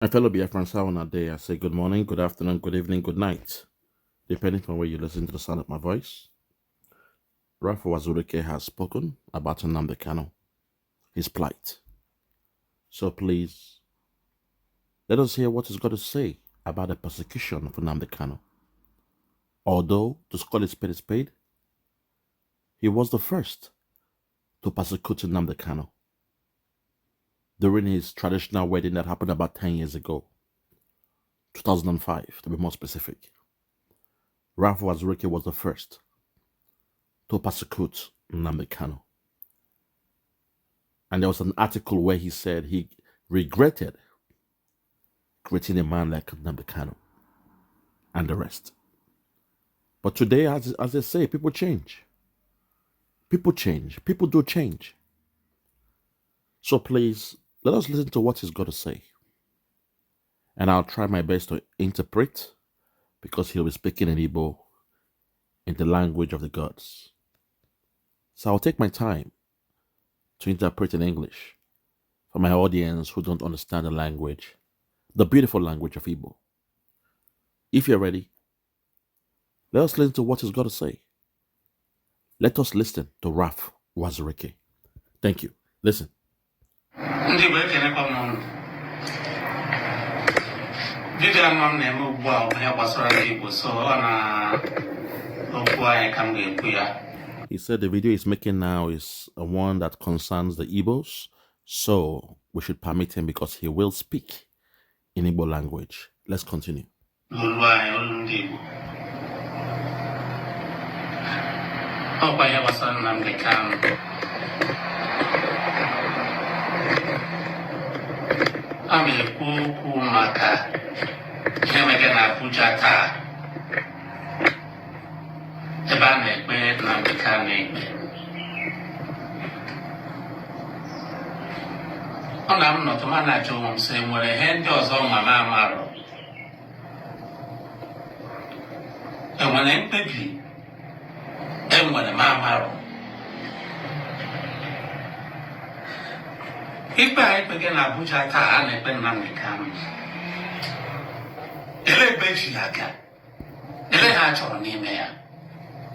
My fellow Biafrans, how on a day? I say good morning, good afternoon, good evening, good night, depending on where you listen to the sound of my voice. Uwazurike has spoken about Nnamdi Kanu, his plight. So please, let us hear what he's got to say about the persecution of Nnamdi Kanu. Although, to call it spade, he was the first to persecute Nnamdi Kanu during his traditional wedding that happened about 10 years ago, 2005 to be more specific. Uwazurike was the first to persecute Nnamdi Kanu. And there was an article where he said he regretted creating a man like Nnamdi Kanu and the rest. But today, as they say, people change. People change. People do change. So please, let us listen to what he's got to say. And I'll try my best to interpret, because he'll be speaking in Igbo, in the language of the gods. So I'll take my time to interpret in English for my audience who don't understand the language, the beautiful language of Igbo. If you're ready, let us listen to what he's got to say. Let us listen to Uwazurike. Thank you. Listen. He said the video he's making now is one that concerns the Igbos, so we should permit him because he will speak in Igbo language. Let's continue.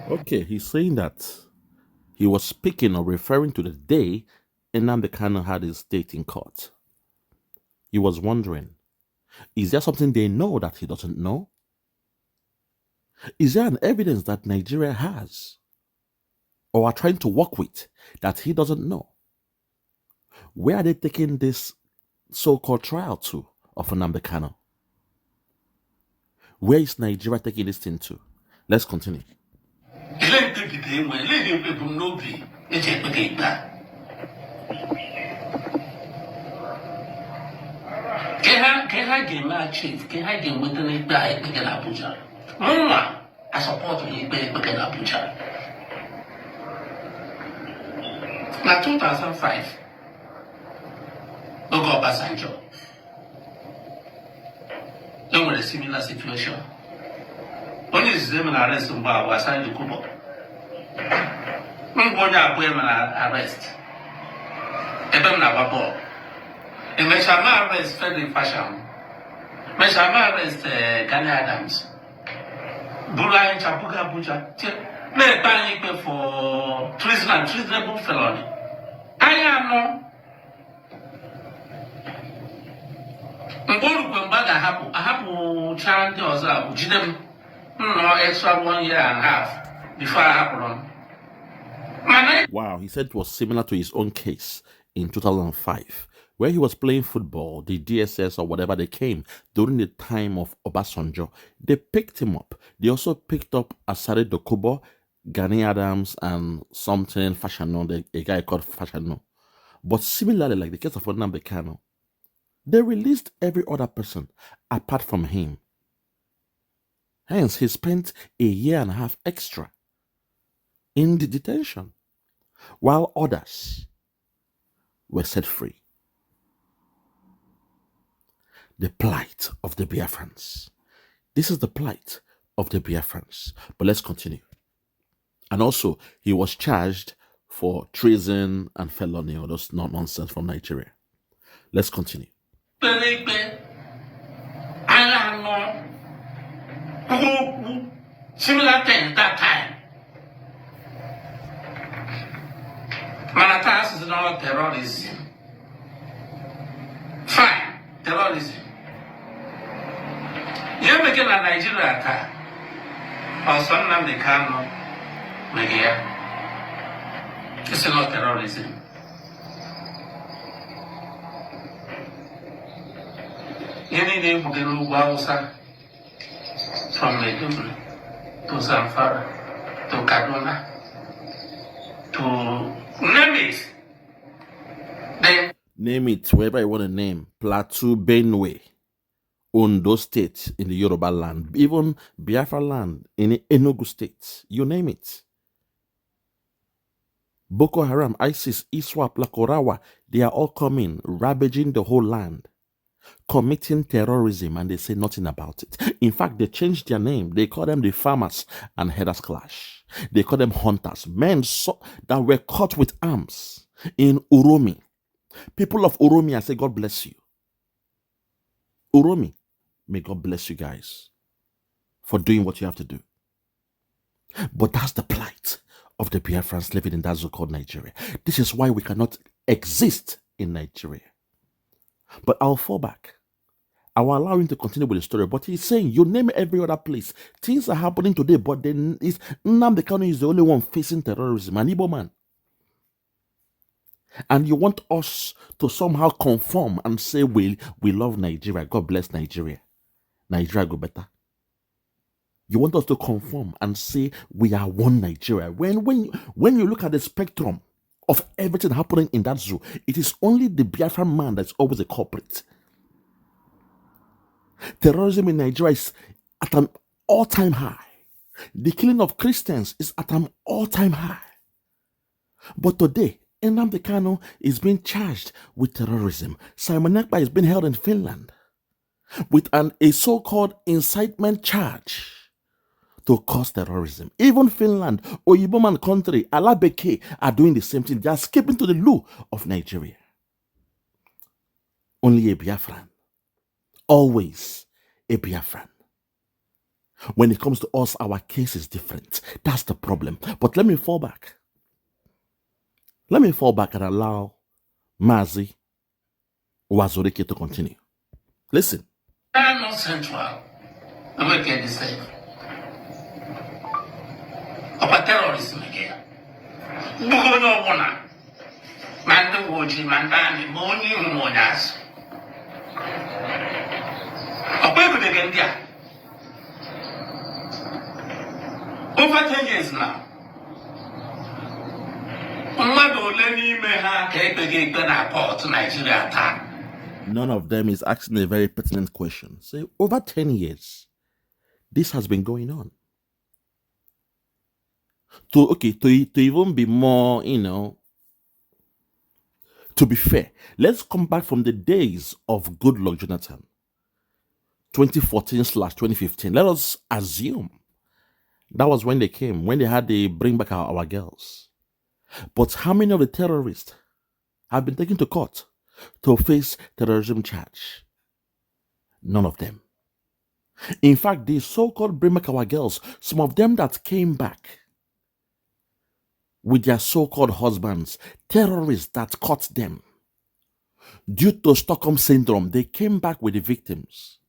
Okay, he's saying that he was speaking or referring to the day Nnamdi Kanu had his date in court. He was wondering, is there something they know that he doesn't know? Is there an evidence that Nigeria has or are trying to work with that he doesn't know? Where are they taking this so-called trial to of Nnamdi Kanu? Where is Nigeria taking this thing to? Let's continue. I support Abuja. Now 2005, Ogo Obasanjo, there was a similar situation. Only the same arrest was signed to Kubo. When one arrest, Ebem Nababo, and Meshama arrest Frederick Fashion, Meshama arrest Gani Adams, Bula and Chapuga Abuja, made banning for treason and treasonable felony. I am no. I have child no extra 1 year and a half before I happen. Wow, he said it was similar to his own case in 2005, where he was playing football, the DSS or whatever they came during the time of Obasanjo. They picked him up. They also picked up Asare Dokubo, Gani Adams, and something Fashano, a guy called Fashano. But similarly, like the case of Nnamdi Kanu, they released every other person apart from him. Hence, he spent a year and a half extra in the detention, while others were set free. The plight of the Biafrans. This is the plight of the Biafrans. But let's continue. And also, he was charged for treason and felony, or those nonsense from Nigeria. Let's continue. Similar thing that time. Manatas is not terrorism. Fine, terrorism. You're making a Nigeria attack. Or some Nnamdi Kanu, Megia. It's not terrorism. You need to get Uwazurike from Maiduguri to Zamfara to Kaduna to name it. Then Name it wherever you want to name. Plateau, Benue, Ondo State in the Yoruba land, even Biafra land in the Enugu State. You name it. Boko Haram, ISIS, ISWAP, Lakorawa, they are all coming, ravaging the whole land, committing terrorism, and they say nothing about it. In fact, they changed their name. They call them the Farmers and Headers Clash. They call them hunters, men that were caught with arms in Uromi. People of Uromi, I say, God bless you. Uromi, may God bless you guys for doing what you have to do. But that's the plight of the Biafrans living in that so-called Nigeria. This is why we cannot exist in Nigeria. But I'll fall back. I will allow him to continue with the story. But he's saying, you name every other place. Things are happening today, but then Nnamdi Kanu is the only one facing terrorism, an Igbo man. And you want us to somehow conform and say, we love Nigeria. God bless Nigeria. Nigeria go better. You want us to conform and say we are one Nigeria. When you look at the spectrum of everything happening in that zoo, it is only the Biafra man that's always a culprit. Terrorism in Nigeria is at an all-time high. The killing of Christians is at an all-time high. But today, Nnamdi Kanu is being charged with terrorism. Simon Ekpa is being held in Finland with a so-called incitement charge to cause terrorism. Even Finland, Oyiboman country, Alabeke are doing the same thing. They are skipping to the loo of Nigeria. Only a Biafran. Always a Biafran. When it comes to us, our case is different. That's the problem. But let me fall back. Let me fall back and allow MAZI Uwazurike to continue. Listen. I'm not central. I'm going to get this safe. About terrorism again. Bugo no wana. Manda woji mandani moni umonyas. Akwai ku daga India. Over 10 years now. None of them is asking a very pertinent question. Say, over 10 years, this has been going on. To even be more, to be fair, let's come back from the days of Goodluck Jonathan, 2014/2015. Let us assume that was when they came, when they had the bring back our girls. But how many of the terrorists have been taken to court to face terrorism charge? None of them. In fact, the so-called bring back our girls, some of them that came back with their so-called husbands, terrorists that caught them, due to Stockholm Syndrome, they came back with the victims.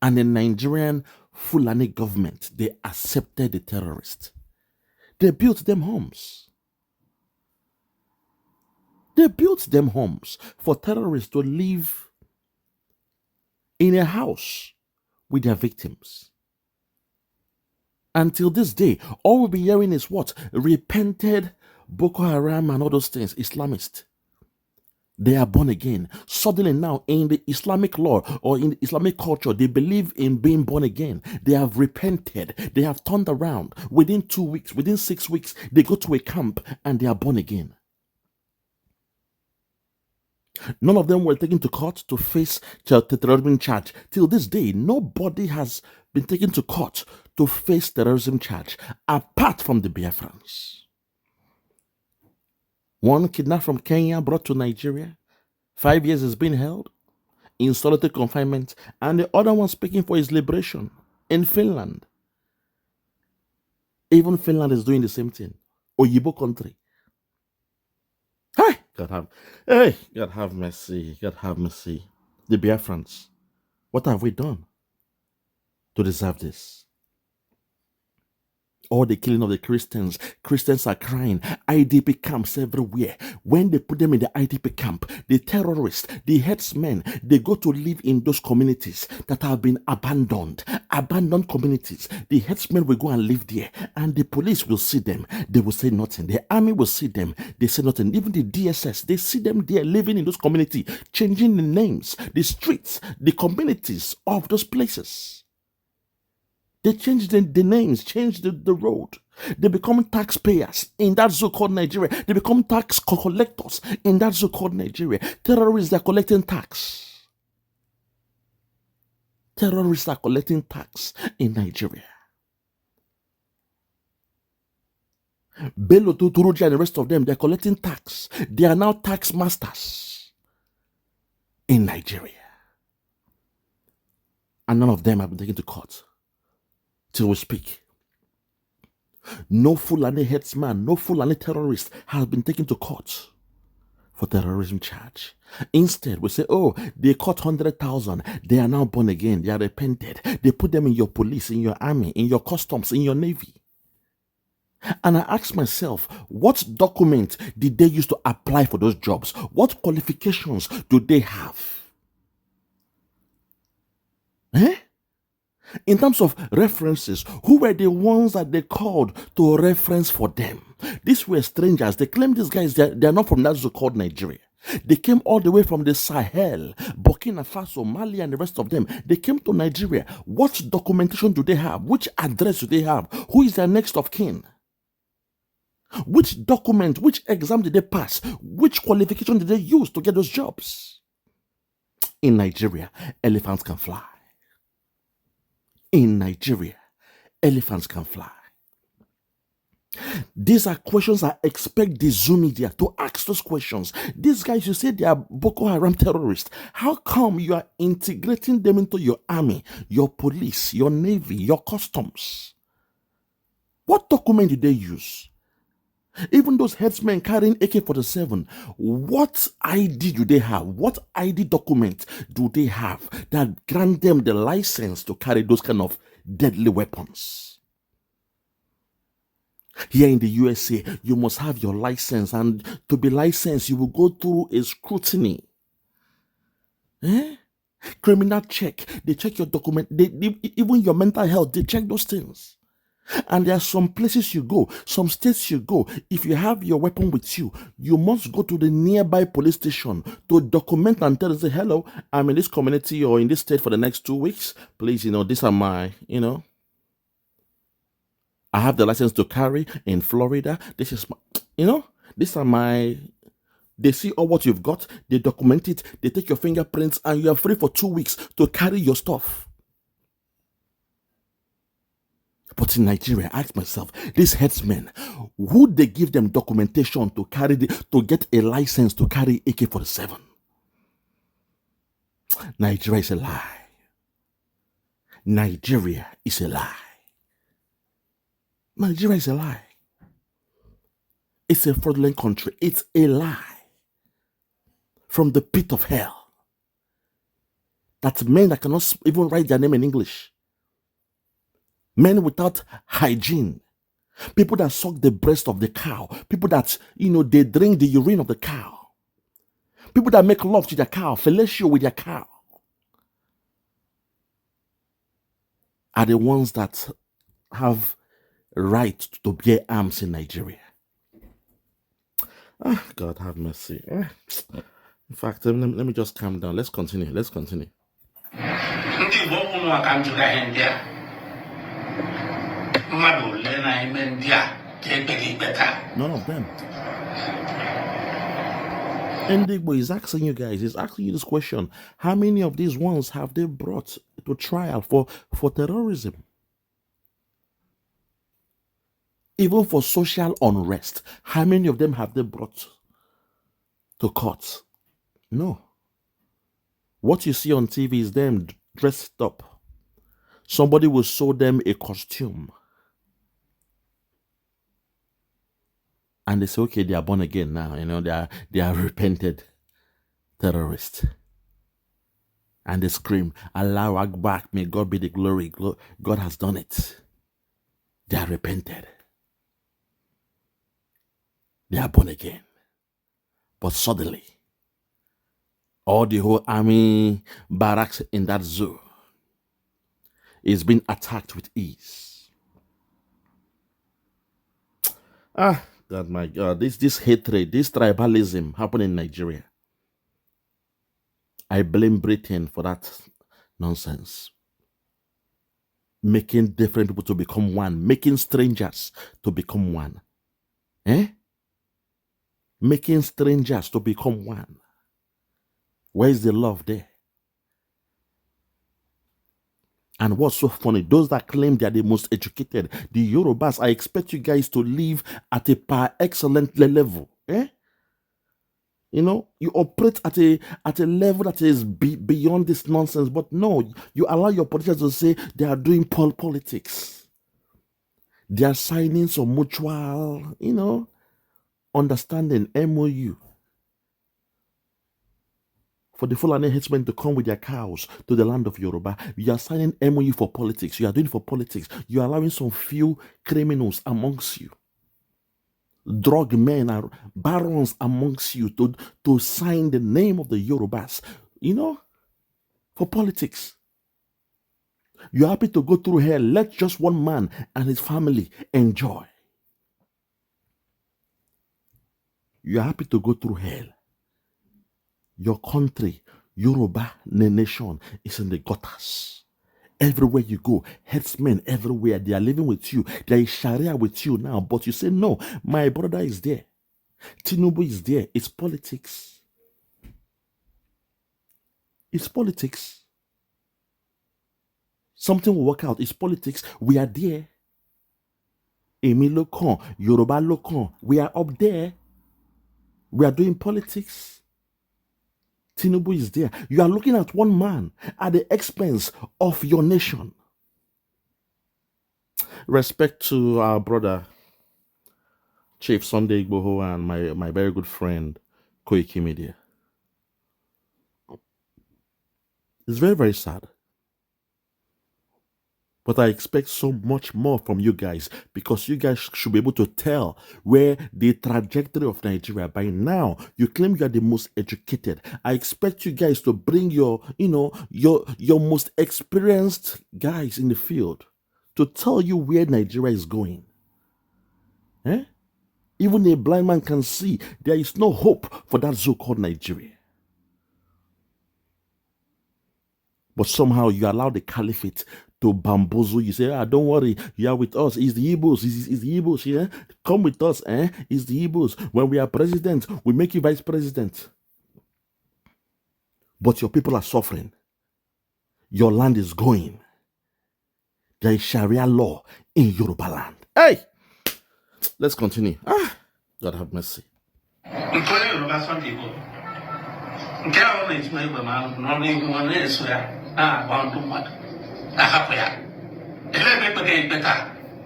And the Nigerian Fulani government, they accepted the terrorists. They built them homes. They built them homes for terrorists to live in a house with their victims. Until this day, all we'll be hearing is what? Repented Boko Haram and all those things, Islamists. They are born again. Suddenly now, in the Islamic law or in the Islamic culture, they believe in being born again. They have repented. They have turned around. Within 2 weeks, within 6 weeks, they go to a camp and they are born again. None of them were taken to court to face terrorism charge. Till this day, nobody has been taken to court to face terrorism charge apart from the Biafrans. One kidnapped from Kenya, brought to Nigeria. 5 years has been held in solitary confinement. And the other one speaking for his liberation in Finland. Even Finland is doing the same thing. Oyibo country. Hey, God have mercy. God have mercy. The Biafrans, what have we done to deserve this? All the killing of the Christians. Christians are crying. IDP camps everywhere. When they put them in the IDP camp, the terrorists, the headsmen, they go to live in those communities that have been abandoned. Abandoned communities. The headsmen will go and live there. And the police will see them. They will say nothing. The army will see them. They say nothing. Even the DSS, they see them there living in those communities, changing the names, the streets, the communities of those places. They change the names, change the road. They become taxpayers in that so-called Nigeria. They become tax collectors in that so-called Nigeria. Terrorists are collecting tax. Terrorists are collecting tax in Nigeria. Bello Tuturuja and the rest of them, they're collecting tax. They are now tax masters in Nigeria. And none of them have been taken to court. Till we speak. No Fulani headsman, no Fulani terrorist has been taken to court for terrorism charge. Instead, we say, oh, they caught 100,000. They are now born again. They are repented. They put them in your police, in your army, in your customs, in your navy. And I ask myself, what document did they use to apply for those jobs? What qualifications do they have? In terms of references, who were the ones that they called to reference for them? These were strangers. They claim these guys, they are not from that so-called Nigeria. They came all the way from the Sahel, Burkina Faso, Mali, and the rest of them. They came to Nigeria. What documentation do they have? Which address do they have? Who is their next of kin? Which document, which exam did they pass? Which qualification did they use to get those jobs? In Nigeria, elephants can fly. In Nigeria, elephants can fly. These are questions I expect the Zoom media to ask those questions. These guys, you say they are Boko Haram terrorists. How come you are integrating them into your army, your police, your navy, your customs? What document did they use? Even those headsmen carrying AK-47, what ID do they have? What ID document do they have that grant them the license to carry those kind of deadly weapons? Here in the USA, you must have your license, and to be licensed, you will go through a scrutiny. Criminal check. They check your document. Even your mental health, they check those things. And there are some places you go, some states you go. If you have your weapon with you, you must go to the nearby police station to document and tell them, say, hello, I'm in this community or in this state for the next 2 weeks. Please, these are my, I have the license to carry in Florida. This is my, these are my, they see all what you've got, they document it, they take your fingerprints, and you are free for 2 weeks to carry your stuff. But in Nigeria, I ask myself, these headsmen, would they give them documentation to carry to get a license to carry AK-47? Nigeria is a lie. Nigeria is a lie. Nigeria is a lie. It's a fraudulent country. It's a lie. From the pit of hell. That men that cannot even write their name in English. Men without hygiene. People that suck the breast of the cow. People that, they drink the urine of the cow. People that make love to their cow, fellatio with their cow, are the ones that have right to bear arms in Nigeria. God have mercy. In fact, let me just calm down. Let's continue. None of them. Igbo is asking you guys, he's asking you this question. How many of these ones have they brought to trial for terrorism? Even for social unrest, how many of them have they brought to court? No. What you see on TV is them dressed up. Somebody will sew them a costume. And they say, okay, they are born again now. They are repented terrorists. And they scream, Allah Akbar, may God be the glory. God has done it. They are repented. They are born again. But suddenly, all the whole army barracks in that zoo is being attacked with ease. God, my God, this hatred, this tribalism happened in Nigeria. I blame Britain for that nonsense. Making different people to become one, making strangers to become one. Making strangers to become one. Where is the love there? And what's so funny, those that claim they are the most educated, the Yorubas, I expect you guys to live at a par excellent level. You operate at a level that is beyond this nonsense. But no, you allow your politicians to say they are doing politics. They are signing some mutual, understanding, MOU. For the Fulani headsmen to come with their cows to the land of Yoruba. You are signing MOU for politics. You are doing it for politics. You are allowing some few criminals amongst you. Drug men and barons amongst you to sign the name of the Yorubas, for politics. You're happy to go through hell. Let just one man and his family enjoy. You're happy to go through hell. Your country, Yoruba nation, is in the gutters. Everywhere you go, headsmen everywhere, they are living with you. There is Sharia with you now, but you say, no, my brother is there. Tinubu is there. It's politics. It's politics. Something will work out. It's politics. We are there. Emi Lokon, Yoruba Lokon, we are up there. We are doing politics. Tinubu is there. You are looking at one man at the expense of your nation. Respect to our brother, Chief Sunday Igboho, and my very good friend, Koiki Media. It's very, very sad. But I expect so much more from you guys, because you guys should be able to tell where the trajectory of Nigeria. By now, you claim you are the most educated. I expect you guys to bring your most experienced guys in the field to tell you where Nigeria is going. Even a blind man can see there is no hope for that zoo called Nigeria. But somehow you allow the caliphate to bamboozle. You say, don't worry, you are with us. It's the Igbos. It's the Igbos, yeah? Come with us, It's the Igbos. When we are president, we make you vice president. But your people are suffering. Your land is going. There is Sharia law in Yoruba land. Hey! Let's continue. God have mercy.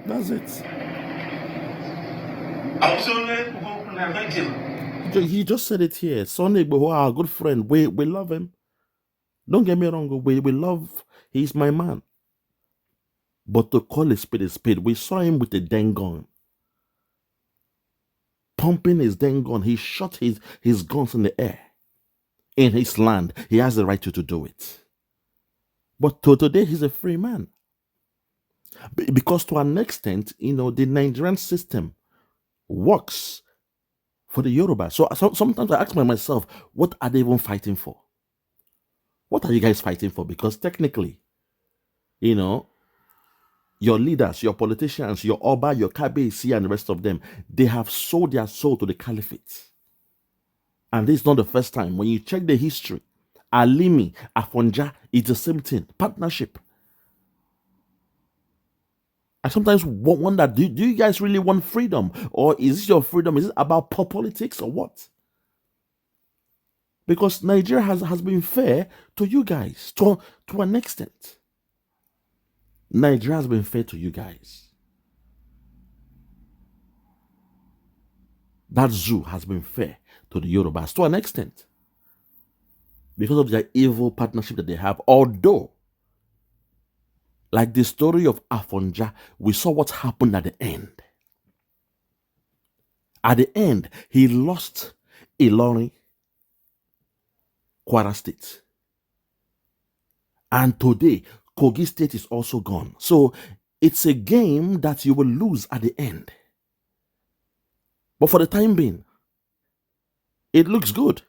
That's it. He just said it here. Sunday Igboho, our good friend, we love him. Don't get me wrong, we love, he's my man. But to call a spade, we saw him with a dang gun. Pumping his dang gun. He shot his guns in the air. In his land, he has the right to do it. But today, he's a free man. Because to an extent, the Nigerian system works for the Yoruba. So sometimes I ask myself, what are they even fighting for? What are you guys fighting for? Because technically, your leaders, your politicians, your Oba, your Kabesi, and the rest of them, they have sold their soul to the caliphate. And this is not the first time. When you check the history, Alimi, Afonja, it's the same thing. Partnership. I sometimes wonder, do you guys really want freedom? Or is this your freedom? Is it about politics or what? Because Nigeria has been fair to you guys to an extent. Nigeria has been fair to you guys. That zoo has been fair to the Yorubas to an extent because of their evil partnership that they have. Although, like the story of Afonja, we saw what happened at the end. At the end, he lost Ilorin, Kwara State. And today, Kogi State is also gone. So it's a game that you will lose at the end. But for the time being, it looks good.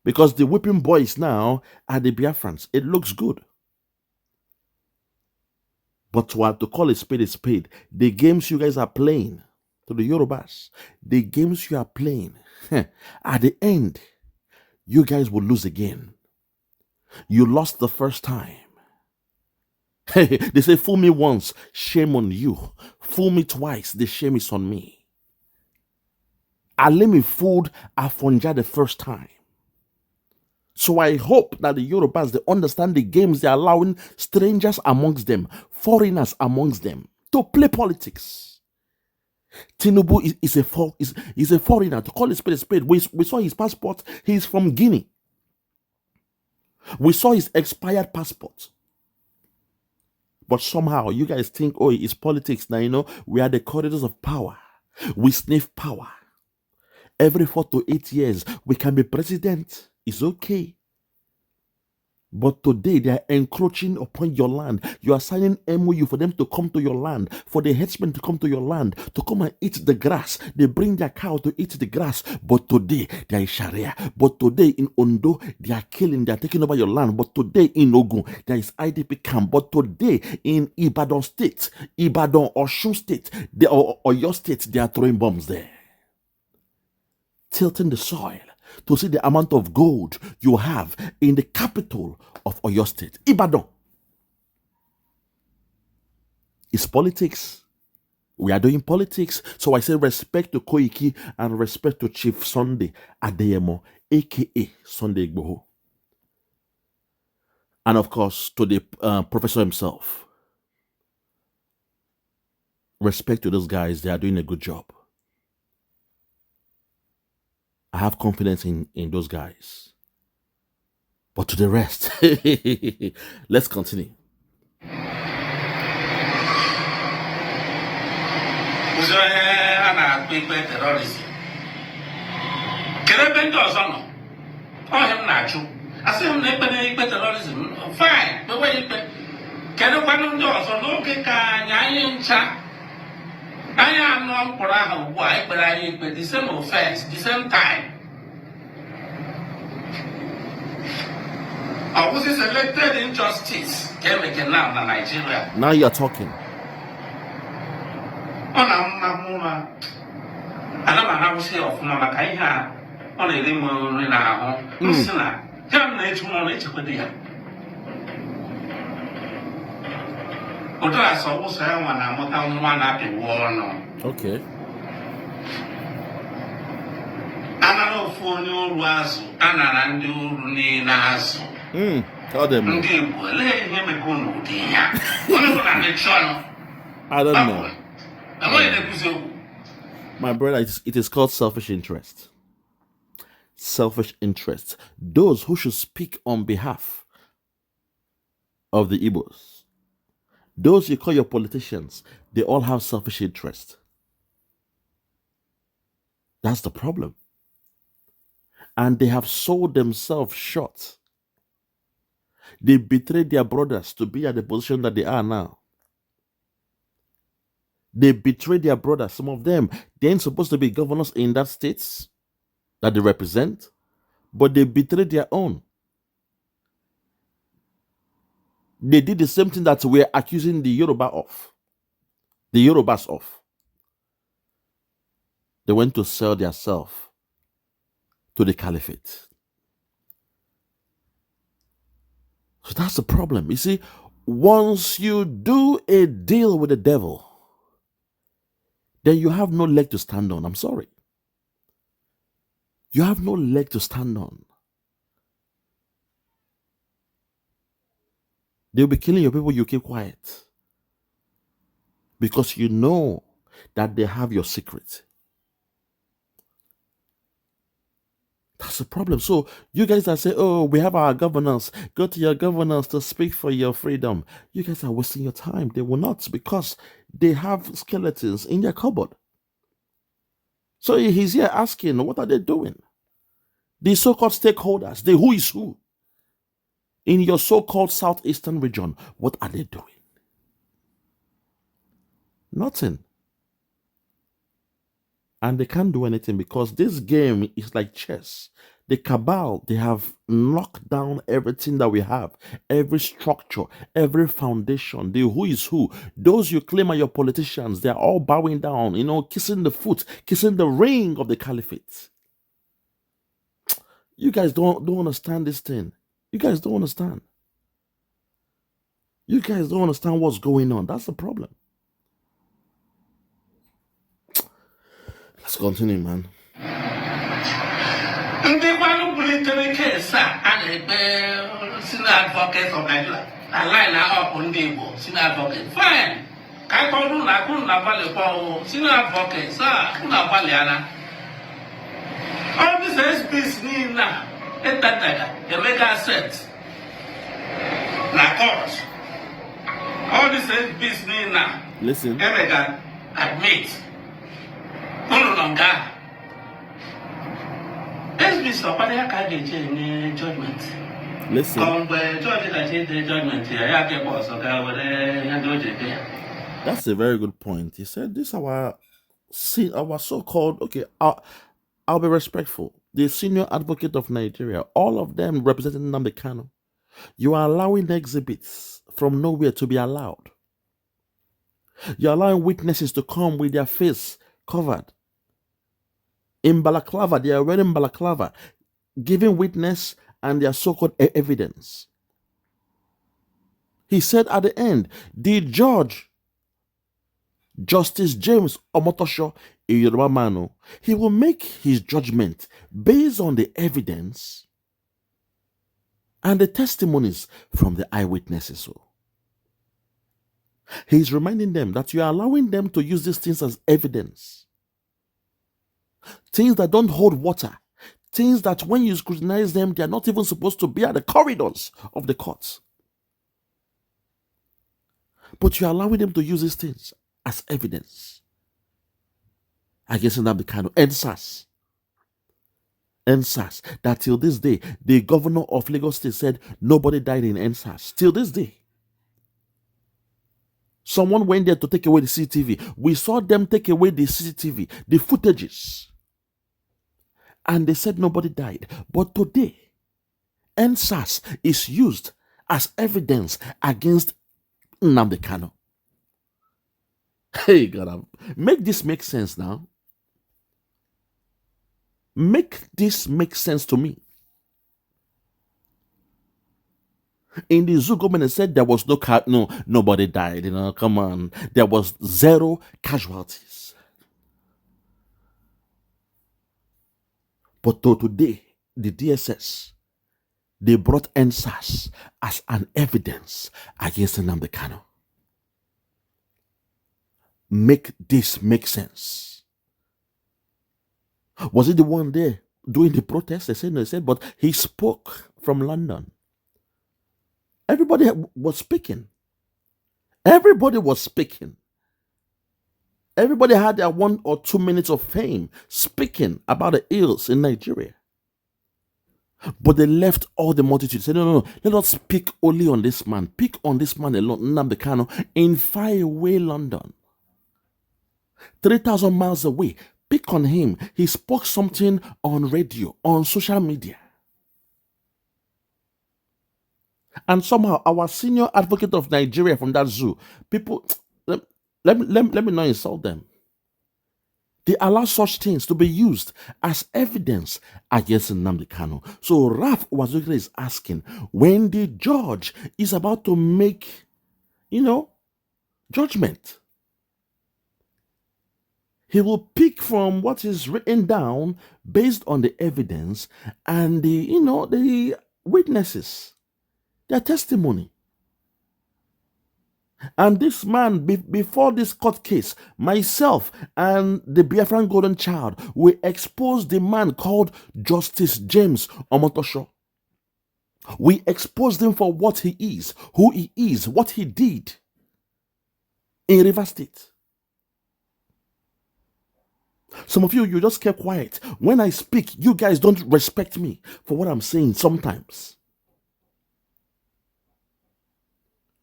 Because the whipping boys now are the Biafrans. It looks good. But to call a spade, the games you guys are playing to the Yorubas, the games you are playing, at the end, you guys will lose again. You lost the first time. They say, fool me once, shame on you. Fool me twice, the shame is on me. Alemi fooled Afonja the first time. So I hope that the Yorubas, they understand the games they're allowing strangers amongst them, foreigners amongst them, to play politics. Tinubu is a foreigner. To call a spade. We saw his passport. He's from Guinea. We saw his expired passport. But somehow you guys think, oh, it's politics. Now, we are the corridors of power. We sniff power. Every 4 to 8 years, we can be president. It's okay. But today, they are encroaching upon your land. You are signing MOU for them to come to your land, for the headsmen to come to your land, to come and eat the grass. They bring their cow to eat the grass. But today, they are in Sharia. But today, in Ondo, they are killing, they are taking over your land. But today, in Ogun, there is IDP camp. But today, in Ibadan State, Ibadan or Osun State, or your state, they are throwing bombs there. Tilting the soil to see the amount of gold you have in the capital of Oyo State, Ibadan. It's politics. We are doing politics. So I say respect to Koiki and respect to Chief Sunday Adeyemo, aka Sunday Igboho. And of course, to the professor himself. Respect to those guys. They are doing a good job. I have confidence in those guys. But to the rest, let's continue. Terrorism. I say I'm not terrorism. Fine, but wait, I am not for a wife, but I the same offense, the same time. I was elected injustice. Came again now in Nigeria. Now you're talking. On a I don't know how to say of Mama Kaiha on a limo in our home. Listen, come nature on it with you. Although I saw was one at the war. Okay. Another phone was Anandu Nina's. Tell them. I don't know. My brother, it is called selfish interest. Selfish interest. Those who should speak on behalf of the Igbos, those you call your politicians, they all have selfish interest. That's the problem. And they have sold themselves short. They betrayed their brothers to be at the position that they are now. They betrayed their brothers. Some of them, they ain't supposed to be governors in that states that they represent, but they betrayed their own. They did the same thing that we're accusing the Yorubas of. They went to sell themselves to the caliphate. So that's the problem. You see, once you do a deal with the devil, then you have no leg to stand on. I'm sorry. You have no leg to stand on. They'll be killing your people, you keep quiet. Because you know that they have your secret. That's the problem. So you guys that say, oh, we have our governors, go to your governors to speak for your freedom. You guys are wasting your time. They will not, because they have skeletons in their cupboard. So he's here asking, what are they doing? The so-called stakeholders, the who is who in your so-called southeastern region, what are they doing? Nothing. And they can't do anything because this game is like chess. The cabal, they have knocked down everything that we have, every structure, every foundation, the who is who. Those you claim are your politicians, they're all bowing down, kissing the foot, kissing the ring of the caliphate. You guys don't understand this thing. You guys don't understand. You guys don't understand what's going on. That's the problem. Let's continue, man. Ndị gbalụ bulitere kesi a na-ekpe senior advocate of Nigeria na line na-ahọpụ ndị Igbo senior advocate fine ka anyị kọrọ na kwuru na gbalịkwa ọwụ senior advocate unu agbalịala all these SPs niile a etetara emega set na court all these SPs niile a Listen. emega admit unu nọ nga judgment. Listen. That's a very good point. He said this our so-called, okay, I'll be respectful. The senior advocate of Nigeria, all of them representing Nnamdi Kanu. You are allowing exhibits from nowhere to be allowed. You're allowing witnesses to come with their face covered. In balaclava, they are wearing balaclava, giving witness and their so-called evidence. He said at the end, the judge, Justice James Omotosho Iyorubamanu, he will make his judgment based on the evidence and the testimonies from the eyewitnesses. So he's reminding them that you are allowing them to use these things as evidence. Things that don't hold water. Things that when you scrutinize them, they are not even supposed to be at the corridors of the courts. But you are allowing them to use these things as evidence against Nnamdi Kanu. NSAS. That till this day, the governor of Lagos State said nobody died in NSAS. Till this day. Someone went there to take away the CCTV. We saw them take away the CCTV, the footages. And they said nobody died. But today, NSAS is used as evidence against Nnamdi Kanu. Hey, God, make this make sense now. Make this make sense to me. In the zoo government, said there was nobody died. Come on. There was 0 casualties. But today, the DSS, they brought NSAS as an evidence against Nnamdi Kanu. Make this make sense. Was it the one there doing the protest? They said no, they said, but he spoke from London. Everybody was speaking. Everybody was speaking. Everybody had their 1 or 2 minutes of fame speaking about the ills in Nigeria. But they left all the multitude. Said, no, let us speak only on this man. Pick on this man alone, Nnamdi Kanu, in faraway London. 3,000 miles away. Pick on him. He spoke something on radio, on social media. And somehow our senior advocate of Nigeria from that zoo, people, let me not insult them. They allow such things to be used as evidence against Nnamdi Kanu. So Raf Uwazurike is asking, when the judge is about to make, judgment, he will pick from what is written down based on the evidence and the witnesses, their testimony. And this man, before this court case, myself and the Biafran Golden Child, we exposed the man called Justice James Omotosho. We exposed him for what he is, who he is, what he did in River State. Some of you just kept quiet. When I speak, you guys don't respect me for what I'm saying sometimes.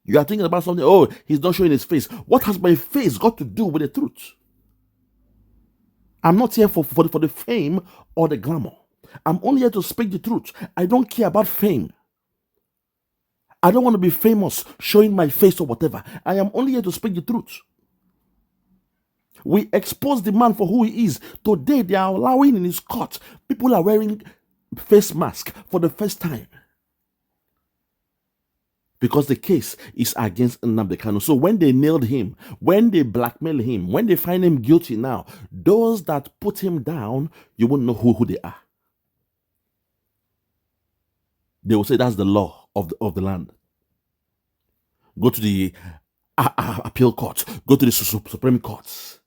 You are thinking about something, oh, he's not showing his face. What has my face got to do with the truth? I'm not here for the fame or the glamour. I'm only here to speak the truth. I don't care about fame. I don't want to be famous showing my face or whatever. I am only here to speak the truth. We expose the man for who he is. Today, they are allowing in his court, people are wearing face masks for the first time. Because the case is against Nnamdi Kanu. So when they nailed him, when they blackmail him, when they find him guilty now, those that put him down, you won't know who they are. They will say that's the law of the land. Go to the appeal court. Go to the Supreme Court.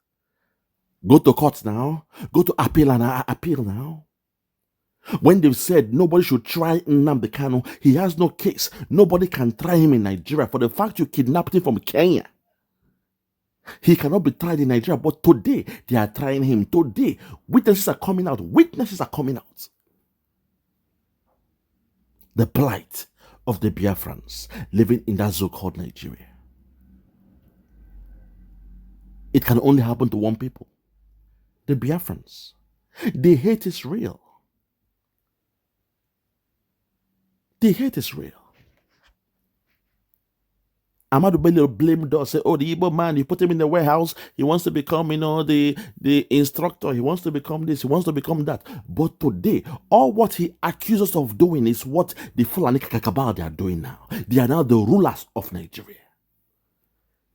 Go to courts now. Go to appeal and appeal now. When they've said nobody should try Nnamdi Kanu, he has no case. Nobody can try him in Nigeria for the fact you kidnapped him from Kenya. He cannot be tried in Nigeria, but today they are trying him. Today, witnesses are coming out. Witnesses are coming out. The plight of the Biafrans living in that so-called Nigeria. It can only happen to one people. The Biafrans. The hate is real. The hate is real. Amadu Bello blamed us, say, oh, the Igbo man, you put him in the warehouse, he wants to become, the instructor, he wants to become this, he wants to become that. But today, all what he accuses us of doing is what the Fulani Kakabal they are doing now. They are now the rulers of Nigeria.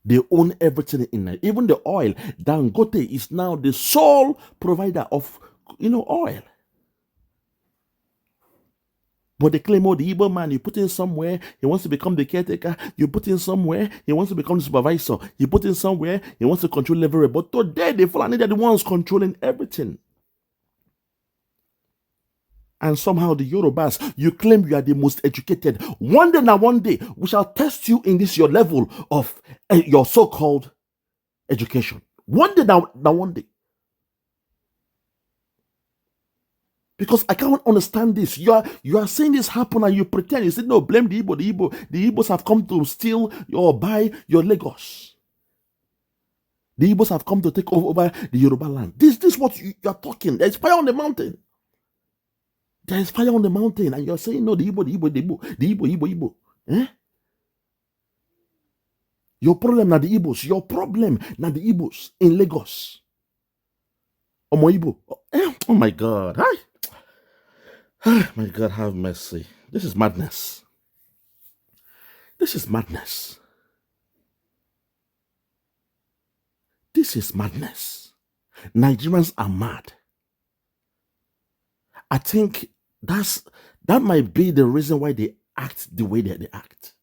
They own everything in Nigeria. Even the oil, Dangote is now the sole provider of, oil. But they claim, oh, the Igbo man, you put in somewhere, he wants to become the caretaker. You put in somewhere, he wants to become the supervisor. You put in somewhere, he wants to control everywhere. But today, the Fulani, they're the ones controlling everything. And somehow the Yorubas, you claim you are the most educated. One day, we shall test you in this, your level of your so-called education. One day. Because I can't understand this. You are saying this happen and you pretend. You say, no, blame the Igbo. The Igbos have come to steal or buy your Lagos. The Igbos have come to take over the Yoruba land. This is what you are talking. There is fire on the mountain. There is fire on the mountain. And you are saying, no, the Igbo. Eh? Your problem na the Igbos. Your problem na the Igbos in Lagos. Omo Igbo. Oh my God. Hi. My God, have mercy. This is madness. This is madness. This is madness. Nigerians are mad. I think that might be the reason why they act the way that they act.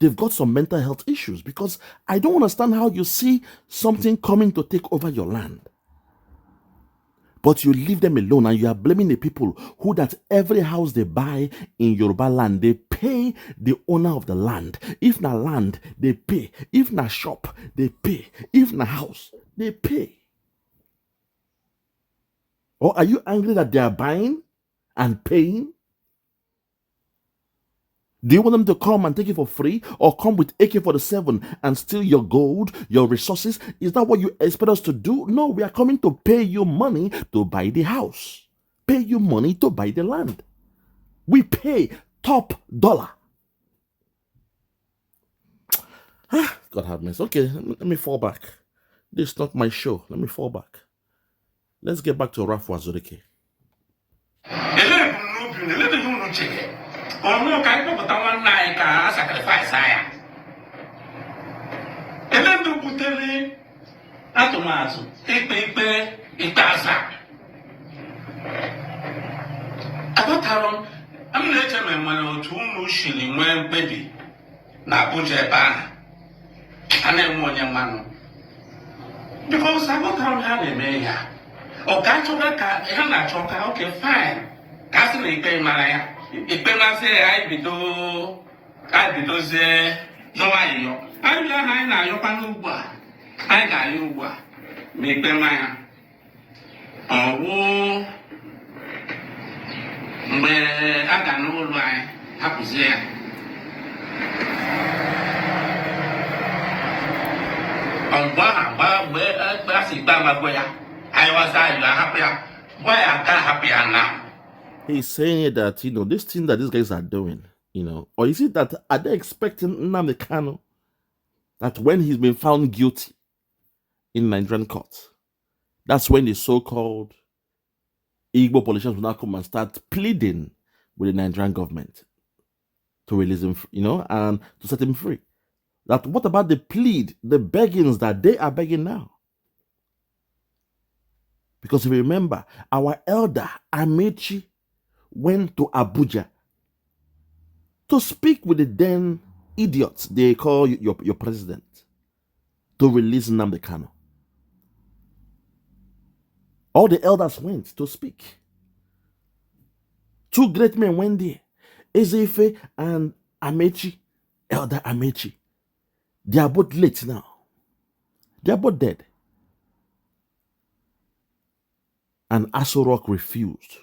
They've got some mental health issues because I don't understand how you see something coming to take over your land. But you leave them alone and you are blaming the people who that every house they buy in Yoruba land, they pay the owner of the land. If na land, they pay. If na shop, they pay. If na house, they pay. Or are you angry that they are buying and paying? Do you want them to come and take it for free or come with AK-47 and steal your gold, your resources? Is that what you expect us to do? No, we are coming to pay you money to buy the house. Pay you money to buy the land. We pay top dollar. God have mercy. Okay, let me fall back. This is not my show. Let me fall back. Let's get back to Uwazurike. Ono ka ikpọpụta nwanne anyị ka a sacrifice ya. Ele ndị butere atụmatụ ikpe asa. Aghọtara I'm not a man who shilling when baby. Now put your ban. And then one young man. Because I got on having me. Oh, catch your car, and not talk. Okay, fine. That's the pay my. If I say I be do, say, no, I know your panuba. I got you. Make them my. Oh, where I got no lie. Happy there. On I was happy. Why I got happier now? He's saying that, this thing that these guys are doing, or is it that, are they expecting Nnamdi Kanu that when he's been found guilty in Nigerian court, that's when the so-called Igbo politicians will now come and start pleading with the Nigerian government to release him, and to set him free? That what about the plead, the beggings that they are begging now? Because if you remember, our elder Amechi went to Abuja to speak with the then idiots they call your president to release Nnamdi Kanu. All the elders went to speak. Two great men went there, Ezefe and Amechi, Elder Amechi. They are both late now. They are both dead. And Aso Rock refused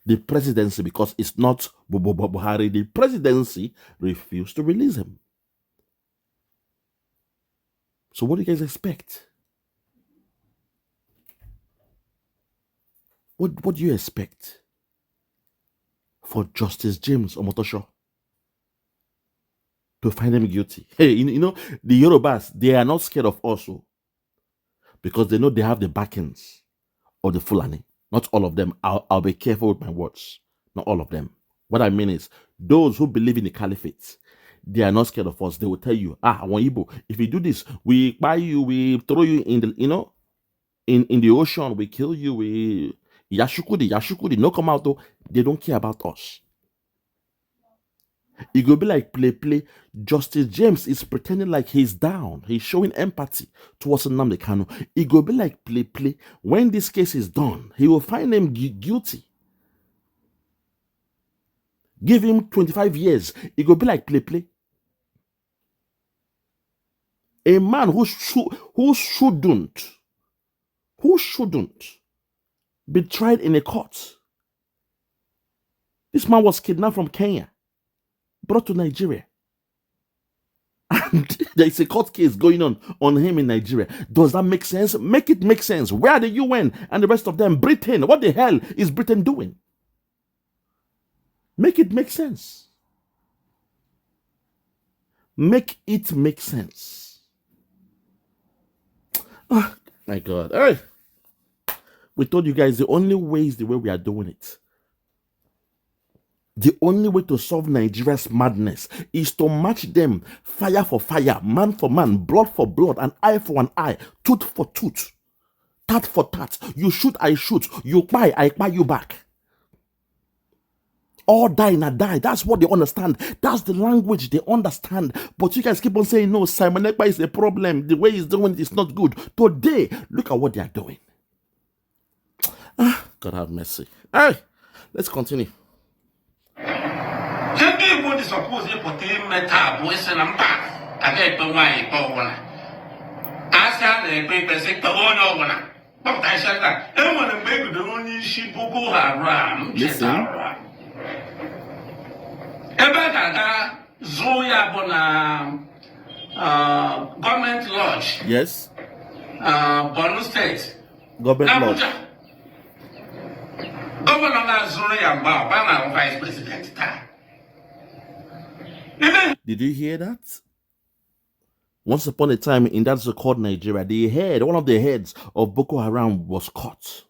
the presidency because it's not Buhari. The presidency refused to release him. So what do you guys expect? What do you expect for Justice James Omotosho to find him guilty? Hey, the Yorubas, they are not scared of us because they know they have the backings of the Fulani. Not all of them. I'll be careful with my words. Not all of them. What I mean is, those who believe in the caliphate, they are not scared of us. They will tell you, Igbo, if you do this, we buy you, we throw you in the, in the ocean, we kill you, we Yashukudi, no come out though. They don't care about us. It will be like play. Justice James is pretending like he's down. He's showing empathy towards Nnamdi Kanu. It will be like play. When this case is done, he will find him guilty. Give him 25 years. It will be like play. A man who shouldn't be tried in a court. This man was kidnapped from Kenya, brought to Nigeria. And there is a court case going on him in Nigeria. Does that make sense? Make it make sense. Where are the UN and the rest of them? Britain. What the hell is Britain doing? Make it make sense. Make it make sense. Oh, my God. All right. We told you guys the only way is the way we are doing it. The only way to solve Nigeria's madness is to match them fire for fire, man for man, blood for blood, an eye for an eye, tooth for tooth, tat for tat. You shoot, I shoot. You buy, I buy you back. All die and I die. That's what they understand. That's the language they understand. But you guys keep on saying, no, Simon Ekpa is a problem. The way he's doing it is not good. Today, look at what they are doing. God have mercy. All right, let's continue. Suppose you put him a voice and I'm back. I get the wine for one. I said the paper say the one. But I said that I want to make the only ship go around. Listen. Ebuka Zoya Bona government lodge. Yes. Borno State. Government lodge. Governor Zoya Bana Vice President. Did you hear that? Once upon a time in that so-called Nigeria, one of the heads of Boko Haram was caught.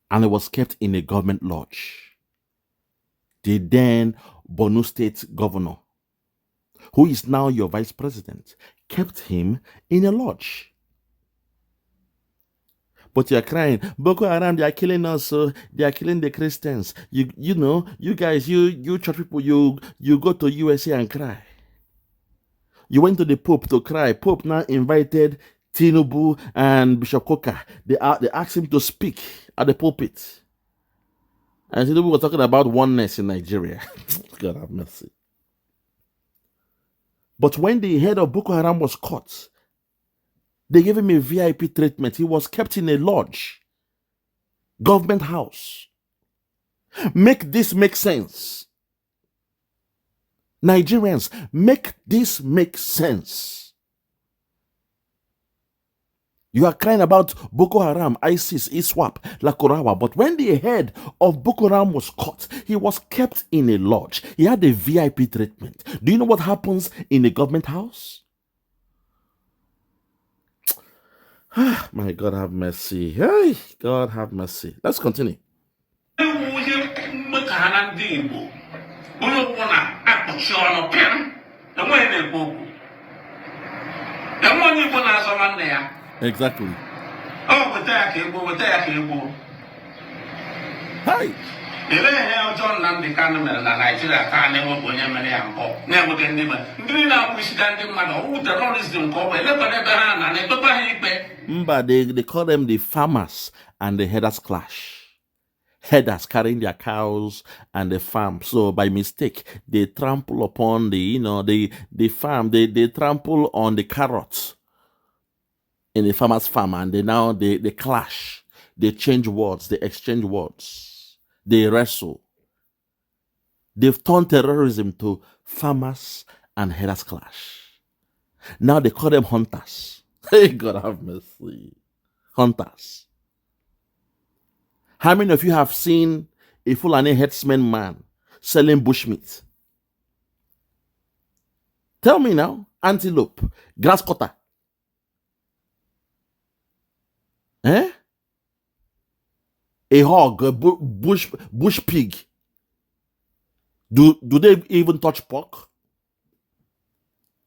And it was kept in a government lodge. The then Borno State governor, who is now your vice president, kept him in a lodge. But you're crying, Boko Haram, they are killing us, they are killing the Christians. You know, you guys, you church people, you go to USA and cry. You went to the Pope to cry. Pope now invited Tinubu and Bishop Koka. They asked him to speak at the pulpit. And Tinubu was talking about oneness in Nigeria. God have mercy. But when the head of Boko Haram was caught, they gave him a VIP treatment. He was kept in a lodge, government house. Make this make sense. Nigerians, make this make sense. You are crying about Boko Haram, ISIS, ISWAP, Lakorawa, but when the head of Boko Haram was caught, he was kept in a lodge. He had a VIP treatment. Do you know what happens in a government house? My God have mercy. Hey, God have mercy. Let's continue. Exactly. Hi. John Nnamdi Kanu mere na Nigeria ka na-enwepụ onye mere ya mpọ na-enweghị ndị ndị na-akwụsịda ndị mmadụ ọwụ terrorism ka ọ bụ elekwana ebe ha na-ekpekwa ha ikpe. They call them the farmers and the herders clash. Herders carrying their cows and the farm. So by mistake, they trample upon the farm. They trample on the carrots in the farmer's farm, and they clash. They change words. They exchange words. They wrestle. They've turned terrorism to farmers and herders clash. Now they call them hunters. Hey, God have mercy. Hunters. How many of you have seen a Fulani herdsman man selling bushmeat? Tell me now. Antelope, grass cutter. Eh? A hog, a bush pig. Do they even touch pork?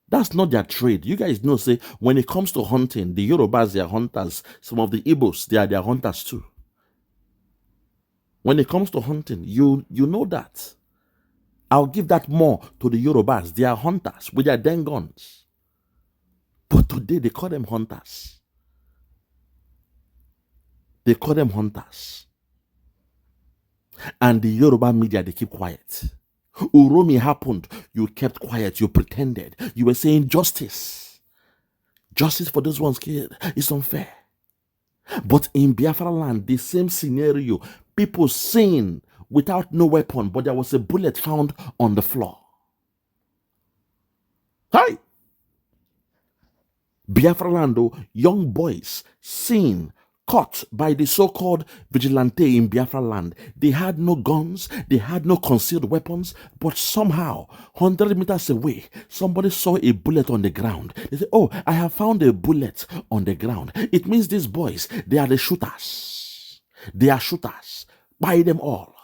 That's not their trade. You guys know, say, when it comes to hunting, the Yorubas, they are hunters. Some of the Igbos, they are hunters too. When it comes to hunting, you know that. I'll give that more to the Yorubas. They are hunters with their dang guns. But today, they call them hunters. They call them hunters. And the Yoruba media, they keep quiet. Uromi happened. You kept quiet. You pretended. You were saying justice. Justice for those ones killed is unfair. But in Biafra land, the same scenario. People seen without no weapon, but there was a bullet found on the floor. Hi! Biafra land, though, young boys seen, caught by the so-called vigilante in Biafra land. They had no guns, they had no concealed weapons, but somehow, 100 meters away, somebody saw a bullet on the ground. They said, oh, I have found a bullet on the ground. It means these boys, they are the shooters. They are shooters. Buy them all.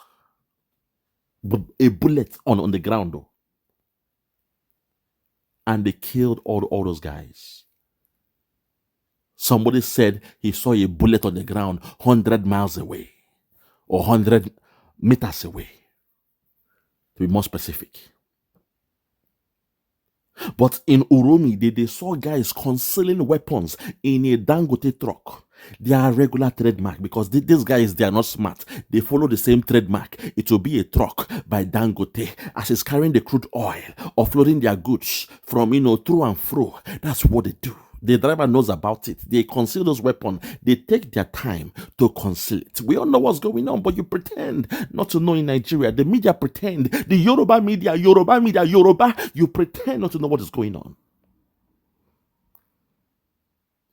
But a bullet on the ground, though. And they killed all those guys. Somebody said he saw a bullet on the ground 100 miles away or 100 meters away, to be more specific. But in Uromi, they saw guys concealing weapons in a Dangote truck. They are regular trademark because these guys, they are not smart. They follow the same trademark. It will be a truck by Dangote as it's carrying the crude oil, offloading their goods from, through and fro. That's what they do. The driver knows about it. They conceal those weapons. They take their time to conceal it. We all know what's going on, but you pretend not to know in Nigeria. The media pretend. The Yoruba media, you pretend not to know what is going on.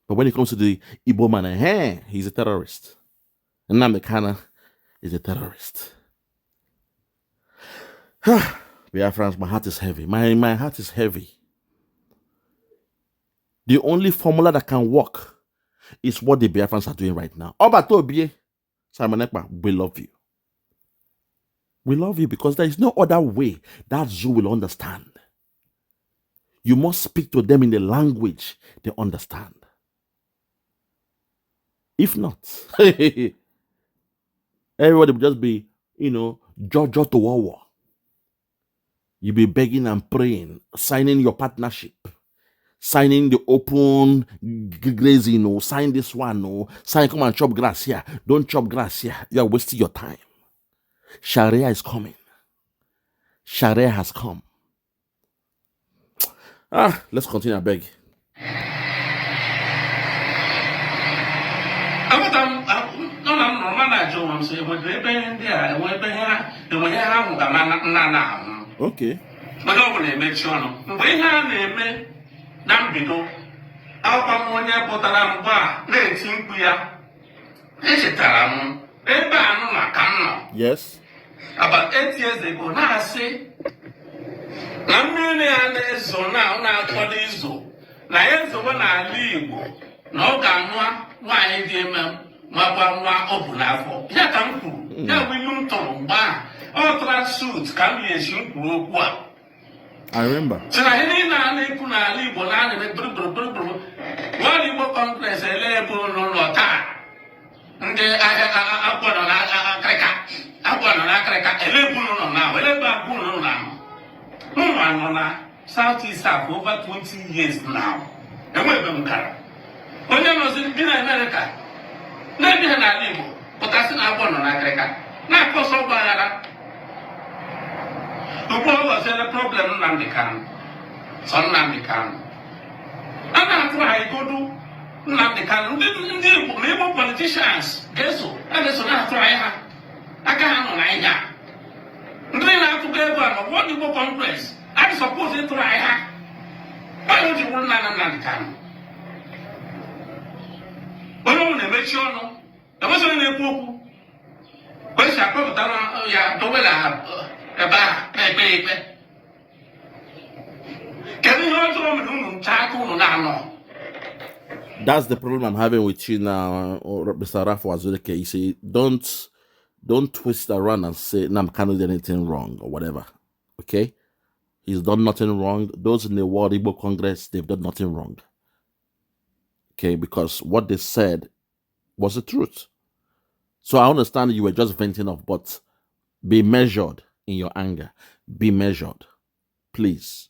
But when it comes to the Igbo man, he's a terrorist. Nnamdi Kanu is a terrorist. Biafrans, my heart is heavy. My heart is heavy. The only formula that can work is what the Biafrans are doing right now. Obatobiye, Simon Ekpa, we love you. We love you because there is no other way that Zoo will understand. You must speak to them in the language they understand. If not, everybody would just be, Jojo to war. You be begging and praying, signing your partnership, signing the open grazing, sign this one, sign come and chop grass here. Don't chop grass here. You are wasting your time. Sharia is coming. Sharia has come. Let's continue, I beg. Okay. Yes. About 8 years ago, now I say, I'm really an Ezo now, not for the Ezo. Now, Ezo when I leave, no Ganwa, why did Mabwa open up? Yakamku, Yawilum Tomba, all that suits can be a shoot group. I remember. So I didn't know leave on animal. While you work on place, a label no time. And I got on a cracker. I got on a cracker, a label now, a label now. No one on Southeast South over 20 years now. And we're going to carry. When you was in America, maybe an illegal, but that's not one on a cracker. Not for so bad. The world was a problem, Nnamdi Kanu. So Nnamdi Kanu. And that's why I go to Nnamdi Kanu. The politicians, guess who? And that's not try. I can't know. Then I have to go to what you go Congress. I'm supposed to try. Why don't you want Nnamdi Kanu? But I want to make sure no. There wasn't any poop. Where's your problem? Yeah, the way I have. That's the problem I'm having with you now, Mr. Uwazurike. You see, don't twist around and say Nnamdi Kanu did anything wrong or whatever. Okay? He's done nothing wrong. Those in the World Igbo Congress, they've done nothing wrong. Okay, because what they said was the truth. So I understand you were just venting off, but be measured in your anger. Be measured. Please.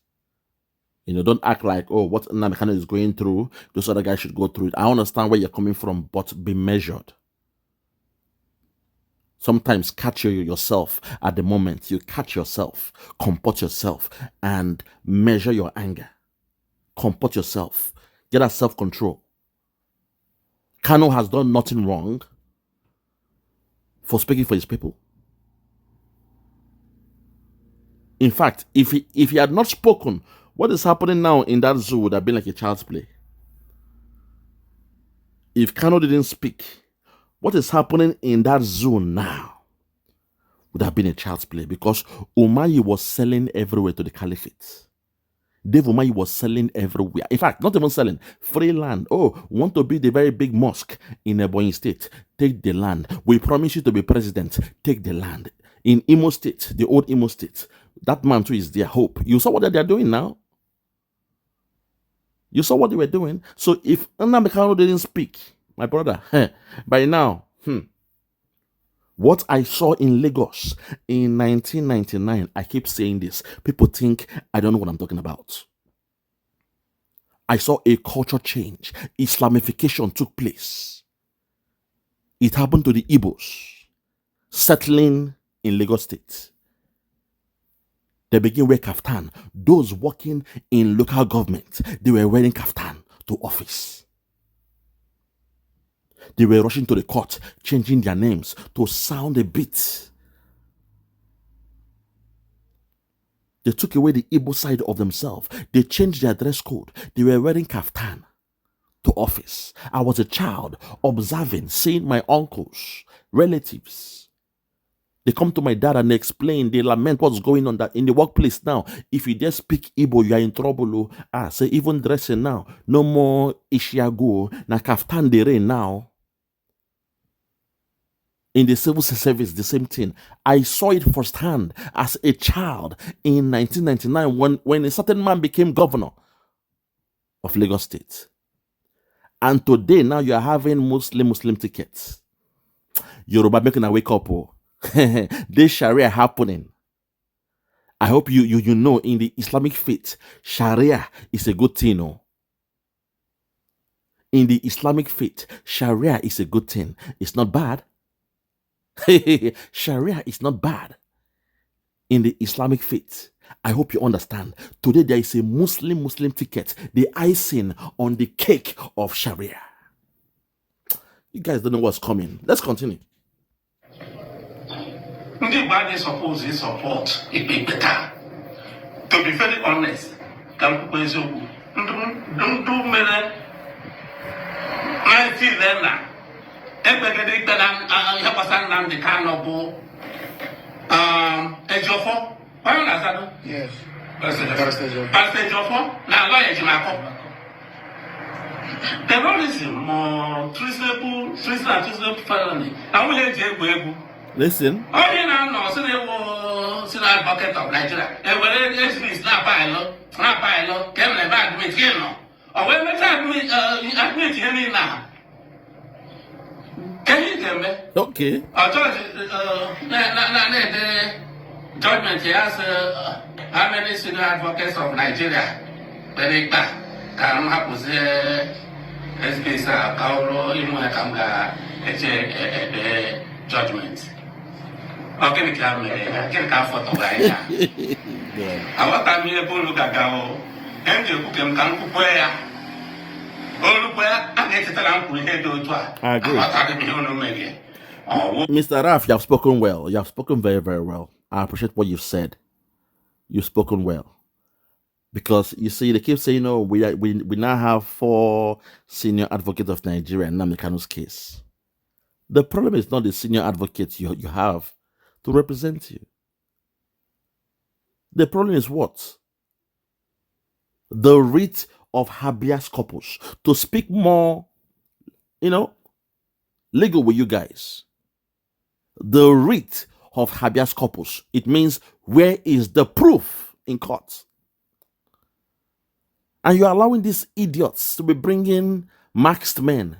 Don't act like, oh, what Nnamdi Kanu is going through, those other guys should go through it. I understand where you're coming from, but be measured. Sometimes catch yourself at the moment. You catch yourself, comport yourself, and measure your anger. Comport yourself. Get that self-control. Kanu has done nothing wrong for speaking for his people. In fact, if he had not spoken, what is happening now in that zoo would have been like a child's play. If Kanu didn't speak, what is happening in that zoo now would have been a child's play, because Umayi was selling everywhere to the caliphate. Dave Umayi was selling everywhere. In fact, not even selling, free land. Oh, want to build a very big mosque in Ebonyi State? Take the land. We promise you to be president. Take the land. In Imo State, the old Imo State, that man too is their hope. You saw what they're doing now? You saw what they were doing? So if Nnamdi Kanu didn't speak, my brother, by now, what I saw in Lagos in 1999, I keep saying this. People think I don't know what I'm talking about. I saw a culture change. Islamification took place. It happened to the Igbos settling in Lagos State. They began wearing kaftan. Those working in local government, they were wearing kaftan to office. They were rushing to the court, changing their names to sound a bit. They took away the Igbo side of themselves. They changed their dress code. They were wearing kaftan to office. I was a child observing, seeing my uncles, relatives. They come to my dad and they explain, they lament what's going on that in the workplace now. If you just speak Igbo, you are in trouble. Say even dressing now. No more Ishiago. Na kaftan de re now. In the civil service, the same thing. I saw it firsthand as a child in 1999 when a certain man became governor of Lagos State. And today, now you are having Muslim tickets. Yoruba making a wake up. Oh. This Sharia happening. I hope you know in the Islamic faith, Sharia is a good thing. Oh. In the Islamic faith, Sharia is a good thing. It's not bad. Sharia is not bad. In the Islamic faith, I hope you understand. Today there is a Muslim ticket, the icing on the cake of Sharia. You guys don't know what's coming. Let's continue. Ndị Igbo suppose to support Ekpa. To be very honest, ka m kwuo eziokwu, ndụ mere na feel na ekpegide ikpe na ihe gbasara Nnamdi Kanu bụ Ejiofor. Why not that? Yes. Pastor Ejiofor na lawyer Ejimako. Terrorism or treasonable felony. I will let you. Listen. Oh, you know, so they were still advocate of Nigeria. And when it's not by law, came the back with you know. Or when they admit him now. Can you tell me? Okay. I told the judgment he has how many senior advocates of Nigeria? The Ekpa can have SBS Kauro Imuakamga the judgment. Okay, can come for the I want to be able to look at Gao and you can come to where all where I get I agree. Mr. Raf, you have spoken well. You have spoken very, very well. I appreciate what you've said. You've spoken well. Because you see, they keep saying, "Oh, we now have 4 senior advocates of Nigeria in Nnamdi Kanu's case." The problem is not the senior advocates you have to represent you. The problem is what? The writ of habeas corpus. To speak more, legal with you guys. The writ of habeas corpus. It means where is the proof in court? And you're allowing these idiots to be bringing masked men,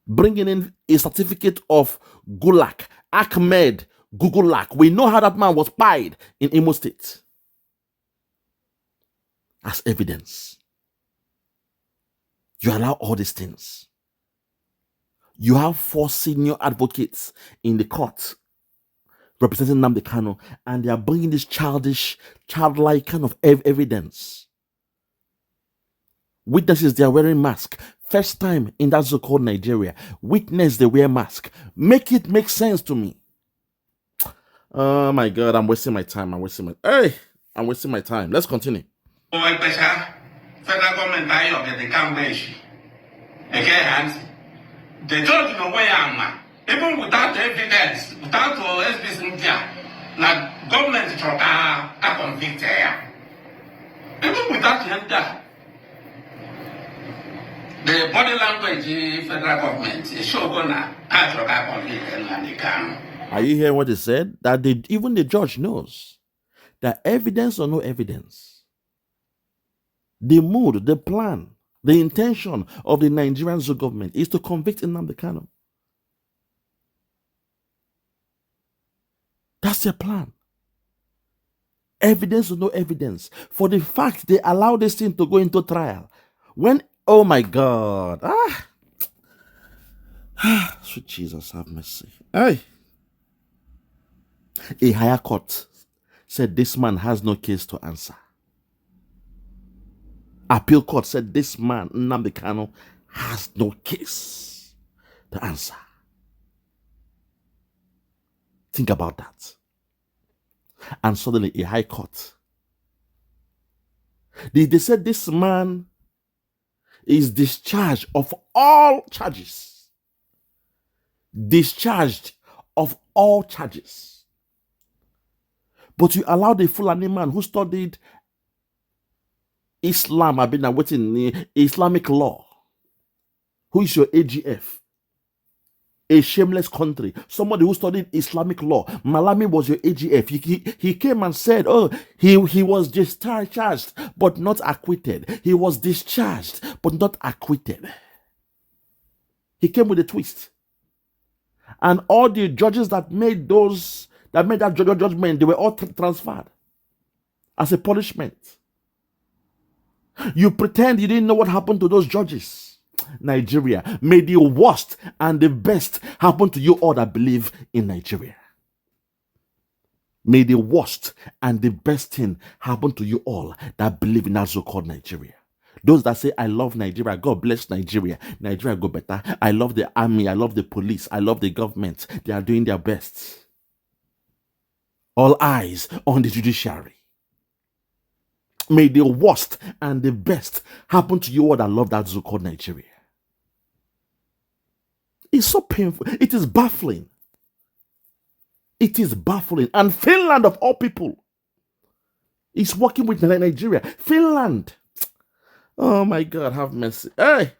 bringing in a certificate of Gulak, Ahmed Gugulak. We know how that man was pied in Imo State as evidence. You allow all these things. You have 4 senior advocates in the court representing Nnamdi Kanu, and they are bringing this childlike kind of evidence. Witnesses, they are wearing masks. First time in that so-called Nigeria, witness, they wear mask. Make it make sense to me. Oh my God, I'm wasting my time. I'm wasting my time. Let's continue. Federal government the judge no way am. Even without evidence, without SBS media, na government a convict here. Even without him, the body language federal government is sure gonna convict Nnamdi Kanu. Are you hearing what he said? That even the judge knows that evidence or no evidence, the mood, the plan, the intention of the Nigerian government is to convict Nnamdi Kanu. That's their plan. Evidence or no evidence. For the fact they allow this thing to go into trial. When, oh my God. Sweet Jesus, have mercy. Hey. A higher court said this man has no case to answer. Appeal court said this man, Nnamdi Kanu, has no case to answer. Think about that. And suddenly a high court. They said this man is discharged of all charges. Discharged of all charges. But you allowed a Fulani man who studied Islam, I've been waiting Islamic law, who is your AGF, a shameless country. Somebody who studied Islamic law. Malami was your AGF. He came and said, oh, he was discharged but not acquitted. He was discharged but not acquitted. He came with a twist. And all the judges that made that judgment, they were all transferred as a punishment. You pretend you didn't know what happened to those judges. Nigeria, may the worst and the best happen to you all that believe in Nigeria. May the worst and the best thing happen to you all that believe in that so-called Nigeria. Those that say, I love Nigeria, God bless Nigeria, Nigeria go better. I love the army, I love the police, I love the government. They are doing their best. All eyes on the judiciary. May the worst and the best happen to you all that love that so-called Nigeria. It's so painful. It is baffling. It is baffling. And Finland, of all people, is working with Nigeria. Finland. Oh my God, have mercy. Hey.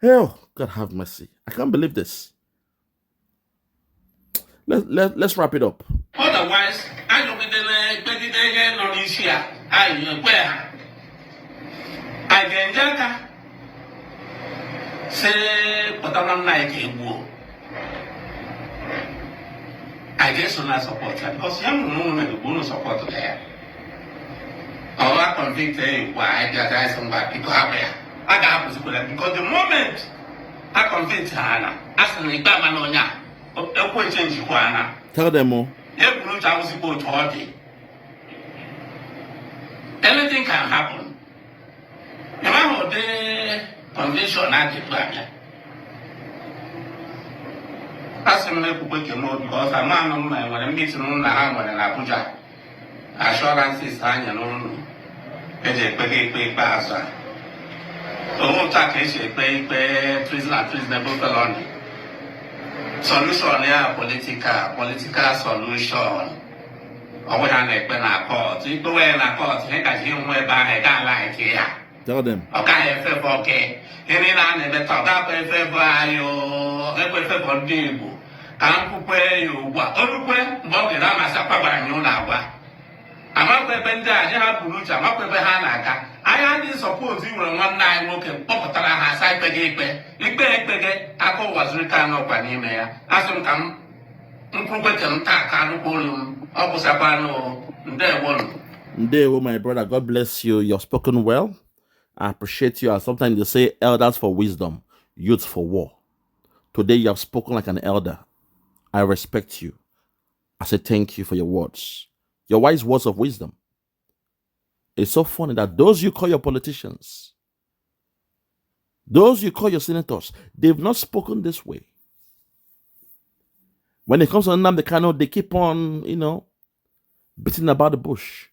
Oh, God, have mercy. I can't believe this. Let's wrap it up. Otherwise, I don't get the say, but I'm not Igbo. I guess I'm not supporter because young women will not support her. I convict her why I got somebody because I got possible because the moment I convict her, as an Igbo a change Juana. Tell them more. Anything can happen. Remember the convention at the plan. As a man because a man on my when I'm meeting on the hammer and Abuja. Assurance is hanging on a pass. So, pay treasonable felony. Solution here, political solution. Or when I make a court, you go in a court, make a human whereby I can't like here. Tell them. Okay, okay. Any man that talk up a favor, you for Dibu. Can't pay you what? Oh, but the Ramasapa and you now. I'm not prepared to have Purucha, I'm not prepared Hanaka. I had suppose you were one night working Popotala has I pay Ekpa, Uwazurike no Panimea. As them come, Uncle Takanu, Opusapano, there one. There, my brother, God bless you. You're spoken well. I appreciate you. Sometimes they say elders for wisdom, youth for war. Today you have spoken like an elder. I respect you. I say thank you for your words. Your wise words of wisdom. It's so funny that those you call your politicians, those you call your senators, they've not spoken this way. When it comes to Nnamdi Kanu, they keep on, beating about the bush.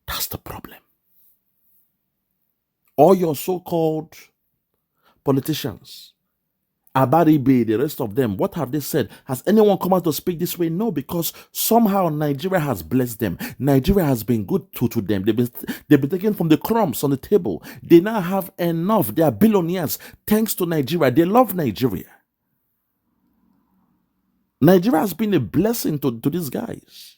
That's the problem. All your so-called politicians, Abaribe, the rest of them, what have they said? Has anyone come out to speak this way? No, because somehow Nigeria has blessed them. Nigeria has been good to them. They've been taken from the crumbs on the table. They now have enough. They are billionaires thanks to Nigeria. They love Nigeria. Nigeria has been a blessing to these guys.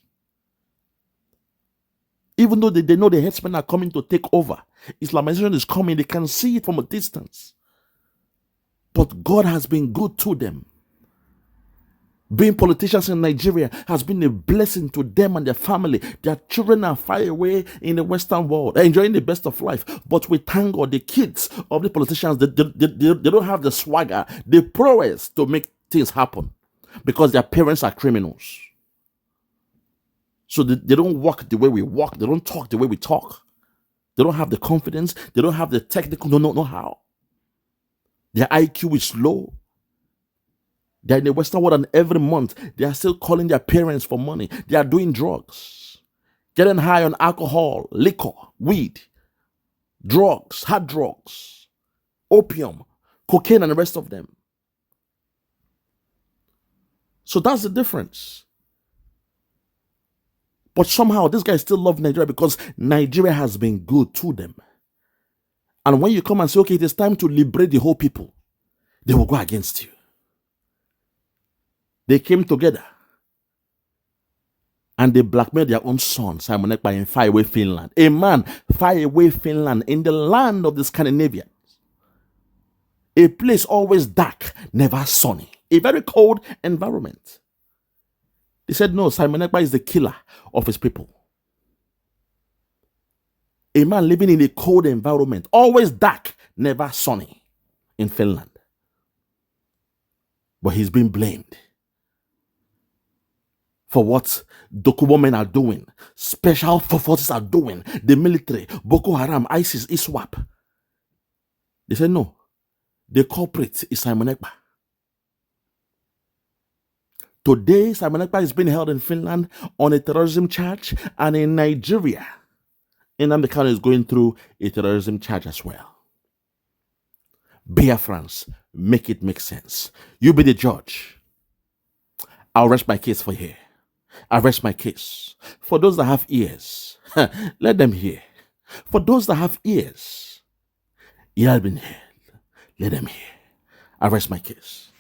Even though they know the headsmen are coming to take over, Islamization is coming, they can see it from a distance. But God has been good to them. Being politicians in Nigeria has been a blessing to them and their family. Their children are far away in the Western world, enjoying the best of life. But we thank God, the kids of the politicians, they don't have the swagger, the prowess to make things happen because their parents are criminals. So they don't walk the way we walk. They don't talk the way we talk. They don't have the confidence. They don't have the technical know-how. Their IQ is low. They're in the Western world and every month they are still calling their parents for money. They are doing drugs, getting high on alcohol, liquor, weed, drugs, hard drugs, opium, cocaine, and the rest of them. So that's the difference. But somehow these guys still love Nigeria because Nigeria has been good to them. And when you come and say, okay, it is time to liberate the whole people, they will go against you. They came together and they blackmailed their own son, Simon Ekpa, in faraway Finland. A man far away Finland, in the land of the Scandinavians. A place always dark, never sunny. A very cold environment. They said, no, Simon Ekpa is the killer of his people. A man living in a cold environment, always dark, never sunny, in Finland. But he's been blamed for what Dokubo men are doing, special forces are doing, the military, Boko Haram, ISIS, ISWAP. They said, no, the culprit is Simon Ekpa. Today, Simon Ekpa is being held in Finland on a terrorism charge, and in Nigeria, Nnamdi Kanu is going through a terrorism charge as well. Biafrans, make it make sense. You be the judge. I'll rest my case for here. I'll rest my case. For those that have ears, let them hear. For those that have ears, let them hear. I rest my case.